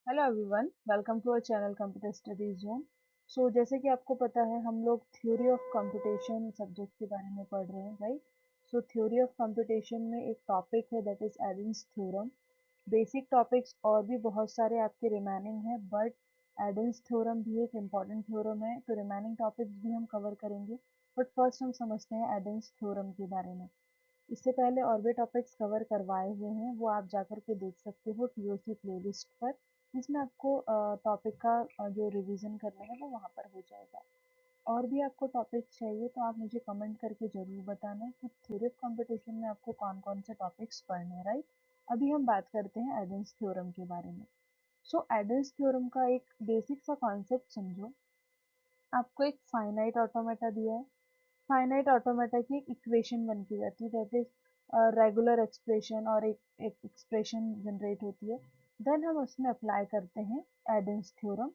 Hello everyone, welcome to our channel computer studies zone. जैसे कि आपको पता है हम लोग थ्योरी ऑफ कंप्यूटेशन सब्जेक्ट के बारे में पढ़ रहे हैं, राइट। थ्योरी ऑफ कंप्यूटेशन में एक टॉपिक है that is Eden's theorem. Basic topics और भी बहुत सारे आपके रिमेनिंग हैं, बट एडन्स थ्योरम भी एक इम्पॉर्टेंट थ्योरम है, तो रिमेनिंग टॉपिक्स भी हम कवर करेंगे। बट फर्स्ट हम समझते हैं एडन्स थ्योरम के बारे में। इससे पहले और भी टॉपिक्स कवर करवाए हुए हैं, वो आप जाकर के देख सकते हो टीओसी प्लेलिस्ट पर, जिसमें आपको टॉपिक का जो रिवीजन करना है वो वहाँ पर हो जाएगा। और भी आपको टॉपिक्स चाहिए तो आप मुझे कमेंट करके ज़रूर बताना कि थ्योरी ऑफ कंपटीशन में आपको कौन कौन से टॉपिक्स पढ़ने हैं, राइट। अभी हम बात करते हैं एडन्स थ्योरम के बारे में। एडन्स थ्योरम का एक बेसिक सा कॉन्सेप्ट समझो। आपको एक फाइनाइट ऑटोमेटा दिया है। फाइनाइट ऑटोमेटा की एक इक्वेशन बन के जाती है, दैट इज रेगुलर एक्सप्रेशन, और एक एक्सप्रेशन जनरेट होती है। देन हम उसमें अप्लाई करते हैं एडन्स थ्योरम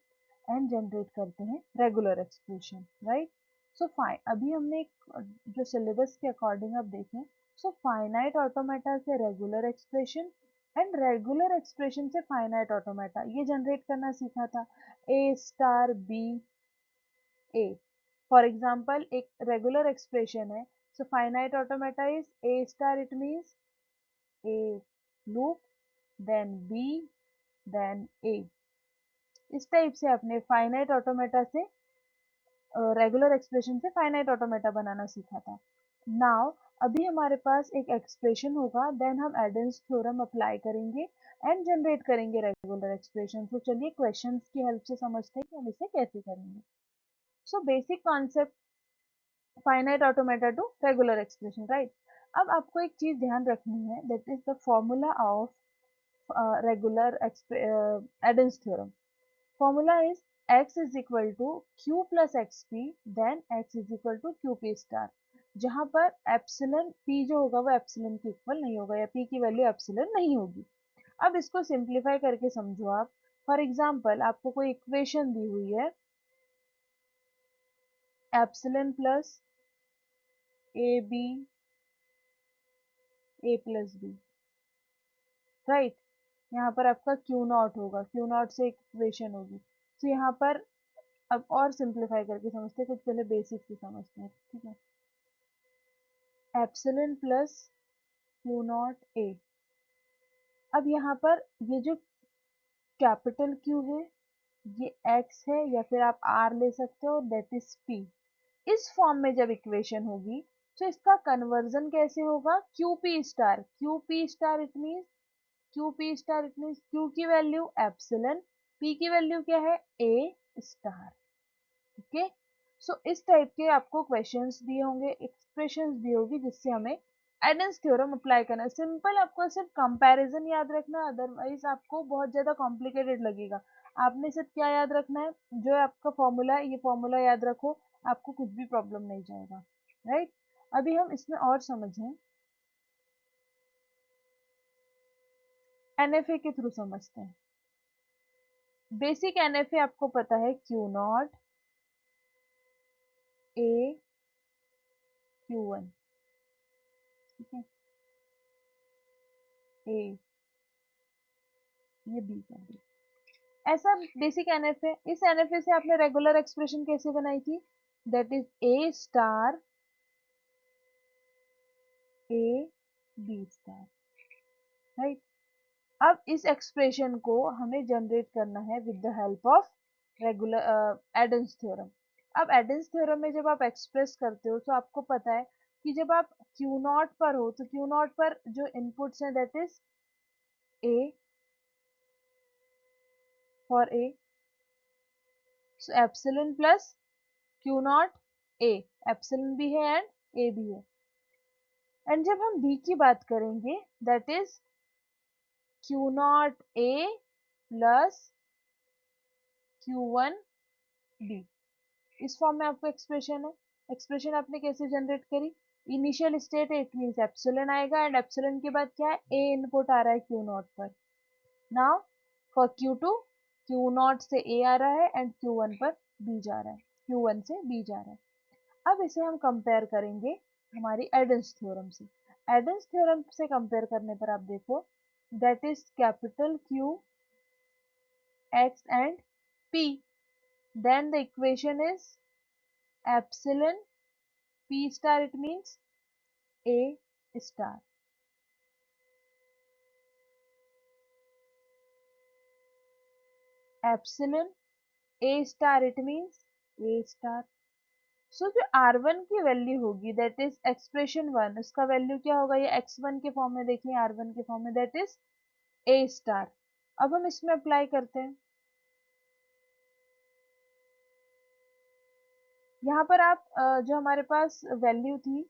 एंड जनरेट करते हैं रेगुलर एक्सप्रेशन, राइट। फाइन अभी हमने जो सिलेबस के अकॉर्डिंग आप देखें, फाइनाइट ऑटोमेटा से regular expression and regular expression से फाइनाइट ऑटोमेटा ये जनरेट करना सीखा था। A star b a, for example एक रेगुलर एक्सप्रेशन है, finite automata is A star, it means a loop, then b, then a. इस type से आपने फाइनाइट ऑटोमेटा से रेगुलर एक्सप्रेशन से फाइनाइट ऑटोमेटा बनाना सीखा था। नाउ अभी हमारे पास एक एक्सप्रेशन होगा, देन हम एडन्स थ्योरम अप्लाई करेंगे एंड जनरेट करेंगे रेगुलर एक्सप्रेशन। चलिए क्वेश्चंस की हेल्प से समझते हैं कि हम इसे कैसे करेंगे। Basic concept, finite automata to regular expression, right. अब आपको एक चीज ध्यान रखनी है, that is the formula of regular Arden's theorem. Formula is x is equal to q plus x P, then x is equal to Q P star, जहां पर epsilon p जो होगा वो एप्सिलन के इक्वल नहीं होगा, या p की वैल्यू एप्सिलन नहीं होगी। अब इसको सिंप्लीफाई करके समझो आप। फॉर एग्जाम्पल आपको कोई इक्वेशन दी हुई है, epsilon plus A B A plus B, right. यहाँ पर आपका क्यू नॉट होगा, क्यू नॉट से इक्वेशन होगी। यहाँ पर अब और सिंप्लीफाई करके समझते हैं, कुछ पहले बेसिक से समझते हैं, ठीक है। एप्सिलन प्लस क्यू नॉट ए। अब यहाँ पर ये जो कैपिटल क्यू है ये एक्स है, या फिर आप आर ले सकते हो, दैट इज पी। इस फॉर्म में जब इक्वेशन होगी तो इसका कन्वर्जन कैसे होगा, Q P star, Q P star it means Q P star, it means Q की वैल्यू एप्सिलन, पी की वैल्यू क्या है ए स्टार। ओके। इस टाइप के आपको क्वेश्चंस दिए होंगे, एक्सप्रेशंस दी होगी, जिससे हमें एडन्स थ्योरम अप्लाई करना है। सिंपल आपको सिर्फ कंपैरिजन याद रखना है, अदरवाइज आपको बहुत ज्यादा कॉम्प्लिकेटेड लगेगा। आपने सिर्फ क्या याद रखना है, जो आपका फॉर्मूला है ये फॉर्मूला याद रखो, आपको कुछ भी प्रॉब्लम नहीं जाएगा, राइट। अभी हम इसमें और समझें, एनएफए के थ्रू समझते हैं। बेसिक एनएफए आपको पता है, क्यू नॉट ए क्यू वन, ठीक है, ए ये बी कर दी। ऐसा बेसिक एनएफ है। इस एनएफए से आपने रेगुलर एक्सप्रेशन कैसे बनाई थी, that is A star A B star, right. अब इस एक्सप्रेशन को हमें जनरेट करना है with the help of regular Arden's theorem. अब एडन्स थ्योरम में जब आप एक्सप्रेस करते हो तो आपको पता है कि जब आप क्यू नॉट पर हो तो क्यू नॉट पर जो इनपुट्स हैं that is A for a, epsilon plus Q naught A, epsilon भी है एंड ए भी है। एंड जब हम बी की बात करेंगे, that is Q naught A plus Q one B. इस फॉर्म में आपको एक्सप्रेशन है। एक्सप्रेशन आपने कैसे जनरेट करी, initial state it means epsilon आएगा, एंड एप्सिलन के बाद क्या है, ए इनपुट आ रहा है क्यू नॉट पर। Now for Q two, Q naught से ए आ रहा है एंड क्यू वन पर बी जा रहा है, क्यू वन से बी जा रहा है। अब इसे हम कंपेयर करेंगे हमारी एडन्स थ्योरम से। एडन्स थ्योरम से कंपेयर करने पर आप देखो, that is capital Q x and p. Then the equation is epsilon p star, it means a star. Epsilon a star, it means a star. सो जो R1 की value होगी that is expression 1, उसका value क्या होगा, ये x1 के form में देखिए, R1 के फॉर्म में, दैट इज a स्टार. अब हम इसमें अप्लाई करते हैं. यहाँ पर आप जो हमारे पास वैल्यू थी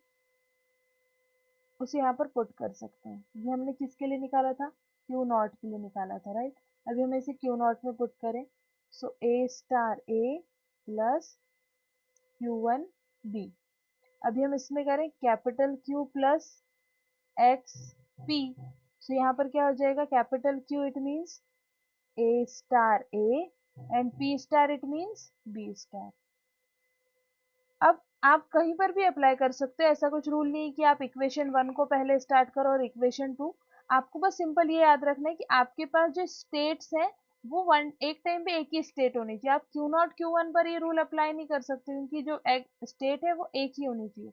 उसे यहाँ पर पुट कर सकते हैं. ये हमने किसके लिए निकाला था, क्यू नॉट के लिए निकाला था, राइट. अभी हम इसे क्यू नॉट में पुट करें. So a star a plus Q1 B. अभी हम इसमें करें capital Q plus x p. So यहाँ पर क्या हो जाएगा, capital Q it means A star A and P star it means B star. अब आप कहीं पर भी अप्लाई कर सकते हो, ऐसा कुछ रूल नहीं कि आप इक्वेशन 1 को पहले स्टार्ट करो और इक्वेशन 2. आपको बस सिंपल ये याद रखना है कि आपके पास जो स्टेट्स हैं वो वन एक टाइम पे एक ही स्टेट होनी चाहिए. आप क्यू नॉट क्यू वन पर ये रूल अप्लाई नहीं कर सकते क्योंकि जो स्टेट है वो एक ही होनी चाहिए.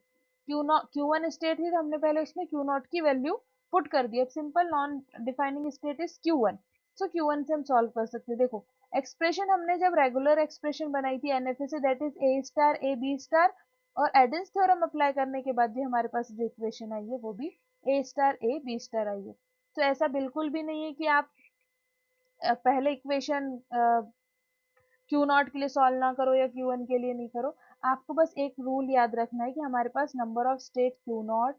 क्यू वन स्टेट थी तो हमने पहले उसमें क्यू नॉट की वैल्यू पुट कर दी. अब simple non defining state is Q one. So Q one से हम सॉल्व कर सकते हैं. देखो एक्सप्रेशन हमने जब रेगुलर एक्सप्रेशन बनाई थी एनएफए से, that is A star A B star, और एडेंस थ्योरम अप्लाई करने के बाद भी हमारे पास जो इक्वेशन आई है वो भी ए स्टार ए बी स्टार आई है. तो ऐसा बिल्कुल भी नहीं है कि आप पहले इक्वेशन क्यू नॉट के लिए सॉल्व ना करो या क्यू वन के लिए नहीं करो. आपको बस एक रूल याद रखना है कि हमारे पास number of state Q naught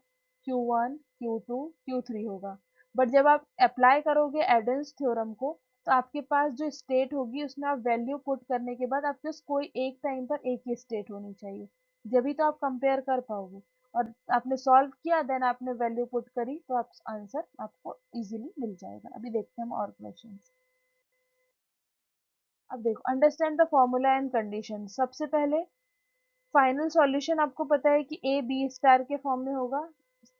q one q two q three होगा. बट जब आप अप्लाई करोगे एडेंस थ्योरम को तो आपके पास जो स्टेट होगी उसमें आप वैल्यू पुट करने के बाद आपके पास कोई एक टाइम पर एक ही स्टेट होनी चाहिए, जब तो आप कंपेयर कर पाओगे. और आपने सॉल्व किया देन आपने वैल्यू पुट करी तो आप आंसर आपको इजीली मिल जाएगा. अभी देखते हैं हम और क्वेश्चंस. अब देखो understand the formula and condition. सबसे पहले फाइनल सॉल्यूशन आपको पता है कि ए बी स्टार के फॉर्म में होगा.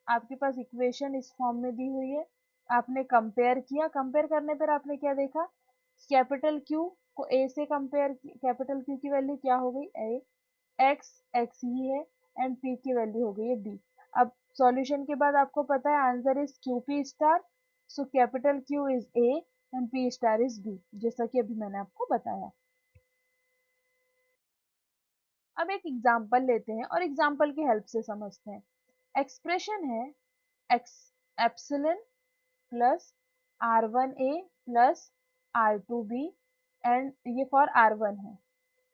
आपके पास इक्वेशन इस फॉर्म में दी हुई है, आपने कंपेयर किया. कंपेयर करने पर आपने क्या देखा, कैपिटल क्यू को ए से कंपेयर, कैपिटल क्यू की वैल्यू क्या हो गई, ए एक्स एक्स ही है, एंड पी की वैल्यू हो गई है डी. अब सॉल्यूशन के बाद आपको पता है answer is Q P star. So capital Q is A and P star is B, जैसा कि अभी मैंने आपको बताया. अब एक एग्जांपल लेते हैं और एग्जांपल की हेल्प से समझते हैं. एक्सप्रेशन है X epsilon plus R one A plus R two B, and ये फॉर आर वन है,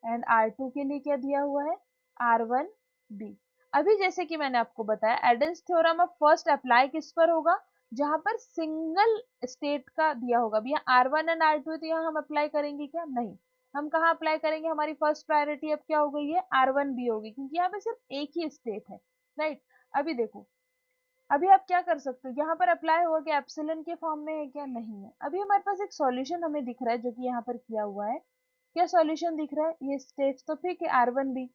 एंड आर टू के लिए क्या दिया हुआ है, आर वन बी. अभी जैसे कि मैंने आपको बताया एडेंस थ्योरम अब फर्स्ट अप्लाई किस पर होगा, जहां पर सिंगल स्टेट का दिया होगा. अभी यहाँ R one and R two तो यहाँ हम अप्लाई करेंगे क्या, नहीं. हम कहाँ अप्लाई करेंगे, हमारी फर्स्ट प्रायोरिटी अब क्या हो गई है, आर वन बी होगी, क्योंकि यहाँ पे सिर्फ एक ही स्टेट है, राइट. अभी देखो, अभी आप क्या कर सकते हो, यहाँ पर अप्लाई हुआ कि एप्सिलन के फॉर्म में है क्या, नहीं है. अभी हमारे पास एक सॉल्यूशन हमें दिख रहा है जो कि यहाँ पर किया हुआ है. क्या सॉल्यूशन दिख रहा है, ये स्टेट्स तो ठीक है, R one B.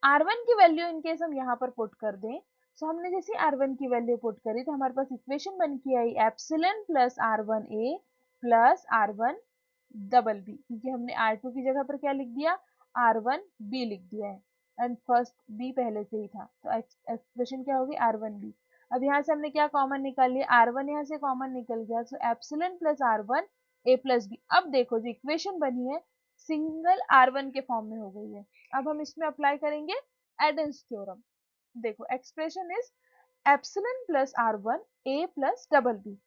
R one की वैल्यू इनकेस हम यहाँ पर पुट कर दें, सो हमने जैसे आर वन की वैल्यू पुट करी तो हमारे पास इक्वेशन बन के आई एप्सिलन प्लस आर वन ए plus R one double b, क्योंकि हमने आर टू की जगह पर क्या लिख दिया, आर वन बी लिख दिया है, एंड फर्स्ट बी पहले से ही था तो एक्सप्रेशन क्या होगी, आर वन बी. अब यहाँ से हमने क्या कॉमन निकाल लिया, आर वन यहाँ से कॉमन निकल गया, so epsilon plus R one ए प्लस बी. अब देखो जो इक्वेशन बनी है सिंगल आर वन के फॉर्म में हो गई है. अब हम इसमें अप्लाई करेंगे एडेंस थ्योरम. देखो expression is epsilon plus R one A plus double b.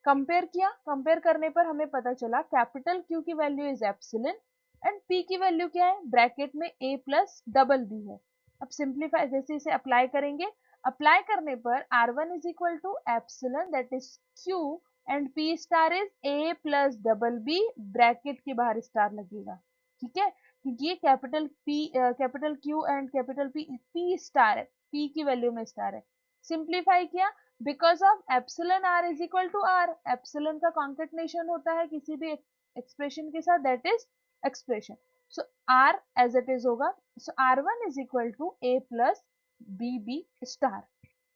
Compare किया, कंपेयर करने पर हमें पता चला कैपिटल क्यू की value is epsilon and P की वैल्यू क्या है, ब्रैकेट में ए प्लस डबल बी है. अब सिंप्लीफाई जैसे इसे अप्लाई करेंगे, अप्लाई करने पर R one is equal to epsilon that is Q and P star is A plus double B, bracket के बाहर स्टार लगेगा, ठीक है, क्योंकि ये capital P capital Q and capital P, P star है, पी की वैल्यू में स्टार है. सिंप्लीफाई किया, because of epsilon R is equal to R, epsilon का कॉन्केटनेशन होता है किसी भी एक्सप्रेशन के साथ, that is expression. So are as it is होगा, so R one is equal to A plus B B star.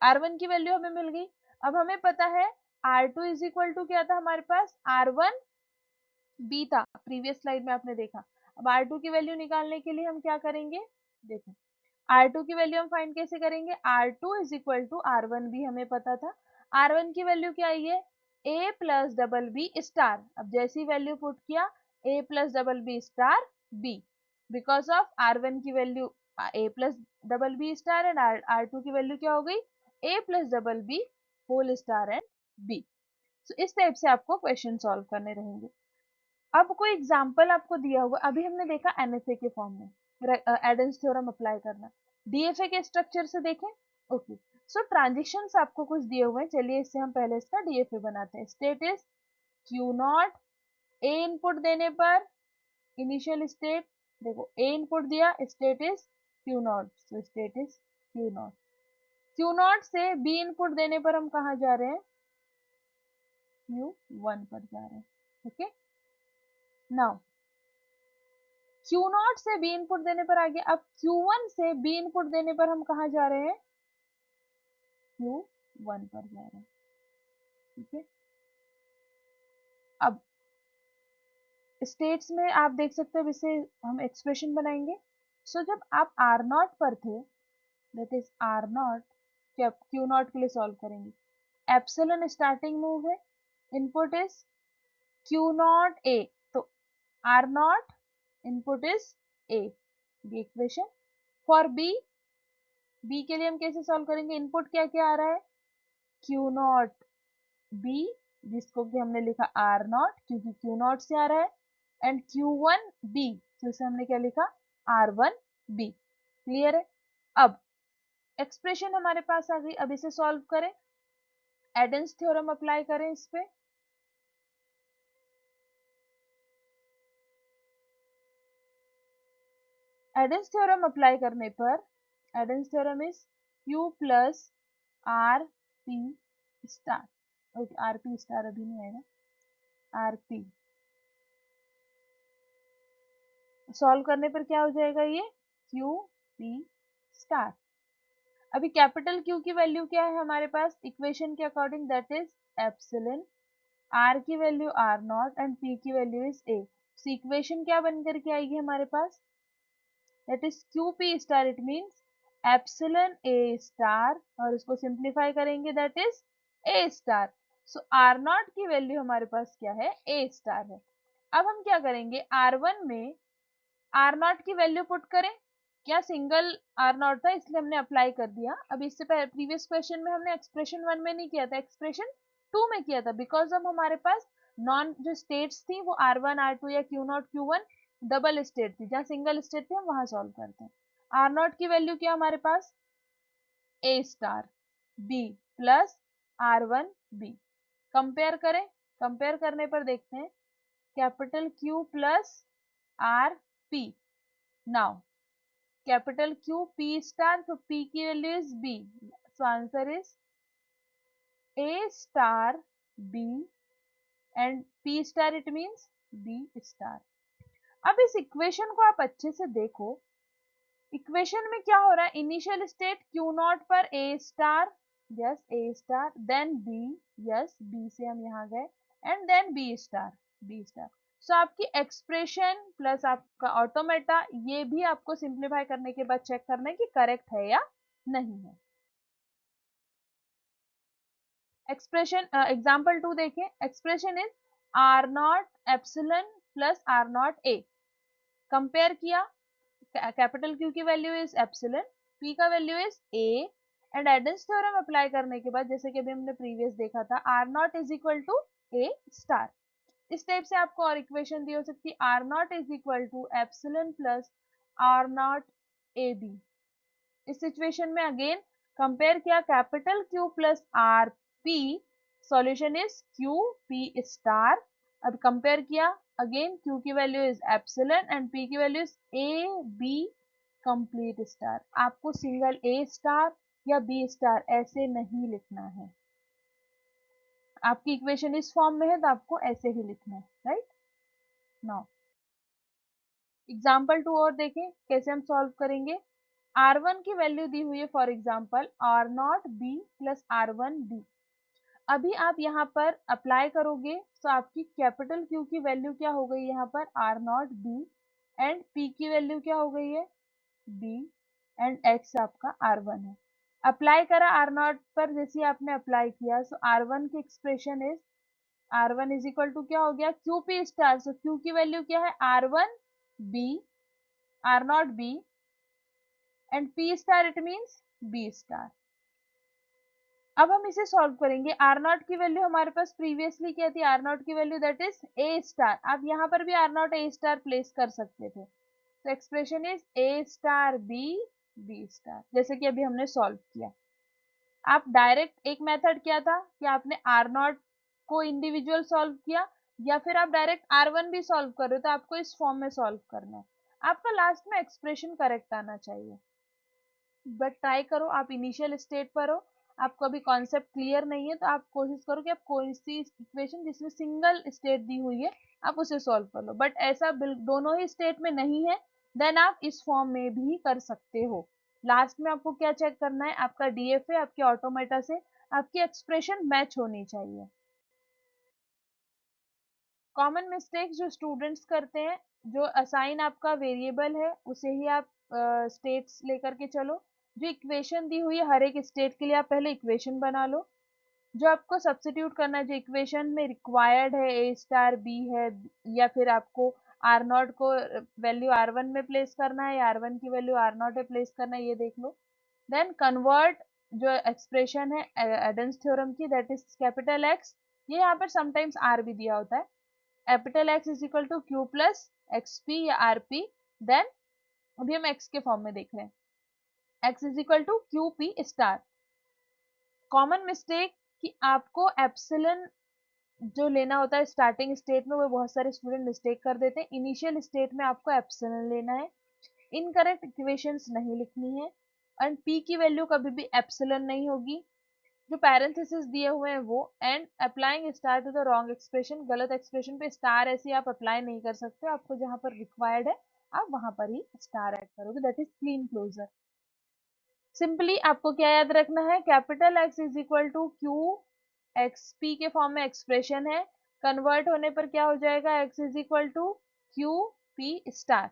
R one की value हमें मिल गई. अब हमें पता है R two is equal to क्या था हमारे पास, आर वन बी था, प्रीवियस स्लाइड में आपने देखा। अब R2 की वैल्यू निकालने के लिए हम क्या करेंगे, देखो R2 की वैल्यू हम फाइंड कैसे करेंगे, R2 is equal to R1 भी हमें पता था। R1 की वैल्यू क्या आई है, A plus double B star. अब जैसी वैल्यू पुट किया, A plus double B star B, because of R1 की value A plus double B star and R2 की वैल्यू क्या हो गई, A plus double B whole star and B। तो इस टाइप से आपको क्वेश्चन सॉल्व करने रहेंगे। अब कोई एग्जांपल आपको दिया हुआ, अभी हमने देखा एनएफए के फॉर्म में एडम्स थ्योरम अप्लाई करना, डीएफए के स्ट्रक्चर से देखें। ओके, सो ट्रांजिशंस आपको कुछ दिए हुए हैं, चलिए इससे हम पहले इसका डीएफए बनाते हैं। State is Q naught, A input देने पर इनिशियल स्टेट, देखो ए इनपुट दिया, state is Q not, so state is Q naught. Q naught से बी इनपुट देने पर हम कहाँ जा रहे हैं, क्यू वन पर जा रहे हैं। ओके, नाउ Q0 से B इनपुट देने पर आ गया। अब Q1 से B इनपुट देने पर हम कहाँ जा रहे हैं, Q1 पर जा रहे हैं। ठीक है, अब स्टेट्स में आप देख सकते हो, इसे हम एक्सप्रेशन बनाएंगे। सो जब आप R0 पर थे, दैट इज R0, क्या Q0 के लिए सॉल्व करेंगे, एप्सिलॉन स्टार्टिंग मूव है, इनपुट इज Q0 A, तो R0 इनपुट इज A, ये इक्वेशन। फॉर B, B के लिए हम कैसे सॉल्व करेंगे, इनपुट क्या क्या आ रहा है, क्यू नॉट बी, जिसको कि हमने लिखा आर नॉट क्योंकि क्यू नॉट से आ रहा है, एंड क्यू वन बी, जिसे हमने क्या लिखा, आर वन बी। क्लियर है। अब एक्सप्रेशन हमारे पास आ गई, अब इसे सॉल्व करें, एडम्स थ्योरम अप्लाई करें इस पे। एडम्स थ्योरम अप्लाई करने पर, Arden's theorem is Q plus R P star, okay R P star अभी नहीं आएगा, आर पी सॉल्व करने पर क्या हो जाएगा, ये क्यू पी स्टार। अभी कैपिटल क्यू की वैल्यू क्या है हमारे पास, इक्वेशन के according that is epsilon, R की value R not and P की value is A. So equation क्या बनकर के आएगी हमारे पास, that is Q P star, it means epsilon A star, और इसको सिंप्लीफाई करेंगे that is A star. So R not की वैल्यू हमारे पास क्या है, ए स्टार है। अब हम क्या करेंगे, आर वन में आर नॉट की वैल्यू पुट करें, क्या सिंगल आर नॉट था इसलिए हमने अप्लाई कर दिया। अब इससे पहले प्रीवियस क्वेश्चन में हमने एक्सप्रेशन वन में नहीं किया था, एक्सप्रेशन टू में किया था, बिकॉज अब हमारे पास नॉन जो स्टेट्स थी वो आर वन आर टू या Q naught q one double state थी, जहाँ सिंगल स्टेट थी हम वहां सॉल्व करते हैं। आर नॉट की वैल्यू क्या हमारे पास, A star B plus R one B. Compare करें, कंपेयर करने पर देखते हैं, capital Q plus R P, now capital Q P star, तो पी की value is B, so answer is A star B and P star, it means B star. अब इस equation को आप अच्छे से देखो, इक्वेशन में क्या हो रहा है, इनिशियल स्टेट क्यू नॉट पर A star, yes A star, then B, yes B से हम यहाँ गए, and then B star, B star. So आपकी एक्सप्रेशन प्लस आपका ऑटोमेटा, ये भी आपको सिंप्लीफाई करने के बाद चेक करना है कि करेक्ट है या नहीं है। एक्सप्रेशन एग्जाम्पल टू देखें, expression is R naught epsilon plus R not A, compare किया, कैपिटल क्यू की वैल्यू इज एप्सिलॉन, पी का value is A, and Arden's theorem apply करने के बाद जैसे कि अभी हमने प्रीवियस देखा था, R not is equal to A star. इस टाइप से आपको और इक्वेशन दी हो सकती है, R not is equal to epsilon plus R not A B. इस सिचुएशन में अगेन कंपेयर किया, capital Q plus R P, solution is Q P star. अब कंपेयर किया, अगेन क्यू की value is epsilon and P की value is A B complete star. आपको single A star या B star ऐसे नहीं लिखना है, आपकी इक्वेशन इस फॉर्म में है तो आपको ऐसे ही लिखना है, राइट। नाउ एग्जाम्पल टू और देखें कैसे हम सॉल्व करेंगे। R1 की वैल्यू दी हुई है, for example R naught B plus R one B. अभी आप यहाँ पर अप्लाई करोगे तो आपकी कैपिटल क्यू की वैल्यू क्या हो गई यहाँ पर R naught B, and P की वैल्यू क्या हो गई है बी, एंड एक्स आपका आर वन है। अप्लाई करा आर नॉट पर, जैसे आपने अप्लाई किया, सो आर वन की expression is R one is equal to क्या हो गया Q P star. So Q की वैल्यू क्या है R one B, R naught B, and P star it means B star. अब हम इसे सॉल्व करेंगे। आर नॉट की वैल्यू हमारे पास प्रीवियसली क्या थी, आर नॉट की value that is A star. आप यहाँ पर भी R not A star place कर सकते थे। तो expression is A star B, B star, जैसे कि अभी हमने सॉल्व किया। आप डायरेक्ट एक मेथड क्या था कि आपने आर नॉट को इंडिविजुअल सॉल्व किया, या फिर आप डायरेक्ट आर वन भी सॉल्व कर रहे हो, तो आपको इस फॉर्म में सॉल्व करना है। आपका लास्ट में एक्सप्रेशन करेक्ट आना चाहिए, बट ट्राई करो। आप इनिशियल स्टेट पर हो, आपको अभी कॉन्सेप्ट क्लियर नहीं है, तो आप कोशिश करो कि आप कोई सी इक्वेशन जिसमें सिंगल स्टेट दी हुई है आप उसे सॉल्व कर लो। बट ऐसा दोनों ही स्टेट में नहीं है, देन आप इस फॉर्म में भी कर सकते हो। लास्ट में आपको क्या चेक करना है, आपका डीएफए आपके ऑटोमेटा से आपकी एक्सप्रेशन मैच होनी चाहिए। कॉमन मिस्टेक जो स्टूडेंट्स करते हैं, जो असाइन आपका वेरिएबल है उसे ही आप स्टेट्स लेकर के चलो। जो इक्वेशन दी हुई है हर एक स्टेट के लिए आप पहले इक्वेशन बना लो। जो आपको सब्स्टिट्यूट करना है, जो इक्वेशन में रिक्वायर्ड है ए स्टार बी है, या फिर आपको आर नॉट को वैल्यू आर वन में प्लेस करना है या आर वन की वैल्यू आर नॉट में प्लेस करना है, ये देख लो। देन कन्वर्ट जो एक्सप्रेशन है एडन्स थ्योरम की, दैट इज कैपिटल एक्स, ये यहाँ पर समटाइम्स आर भी दिया होता है। Capital X is equal to Q plus x P या आर पी। देन अभी हम एक्स के फॉर्म में देख रहे हैं, X is equal to Q P star. Common mistake कि आपको एप्सिलन जो लेना होता है स्टार्टिंग स्टेट में, वो बहुत सारे स्टूडेंट मिस्टेक कर देते हैं। इनिशियल स्टेट में आपको एप्सिलन लेना है, इनकरेक्ट इक्वेशंस नहीं लिखनी है, एंड पी की वैल्यू कभी भी एप्सिलन नहीं होगी। जो पैरेंथेसिस दिए हुए हैं वो, and applying star to the wrong expression, गलत एक्सप्रेशन पे स्टार ऐसे आप अप्लाई नहीं कर सकते। आपको जहां पर रिक्वायर्ड है आप वहां पर ही स्टार ऐड करोगे, that is Kleene closure. Simply आपको क्या याद रखना है, capital X is equal to Q X P के फॉर्म में एक्सप्रेशन है, कन्वर्ट होने पर क्या हो जाएगा, X is equal to Q P star.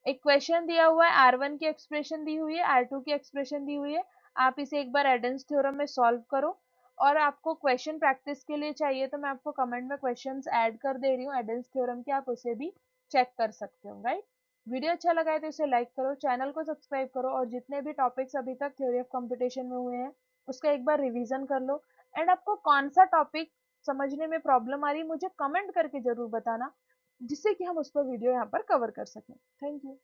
एक क्वेश्चन दिया हुआ है, आर वन की एक्सप्रेशन दी हुई है, आर टू की एक्सप्रेशन दी हुई है। आप इसे एक बार एडन्स थ्योरम में सॉल्व करो। और आपको क्वेश्चन प्रैक्टिस के लिए चाहिए तो मैं आपको कमेंट में क्वेश्चंस ऐड कर दे रही हूँ एडन्स थ्योरम के, आप उसे भी चेक कर सकते हो, राइट। वीडियो अच्छा लगा है तो इसे लाइक करो, चैनल को सब्सक्राइब करो, और जितने भी टॉपिक्स अभी तक थ्योरी ऑफ कंपटीशन में हुए हैं उसका एक बार रिवीजन कर लो। एंड आपको कौन सा टॉपिक समझने में प्रॉब्लम आ रही है मुझे कमेंट करके जरूर बताना, जिससे कि हम उस पर वीडियो यहाँ पर कवर कर सकें। Thank you.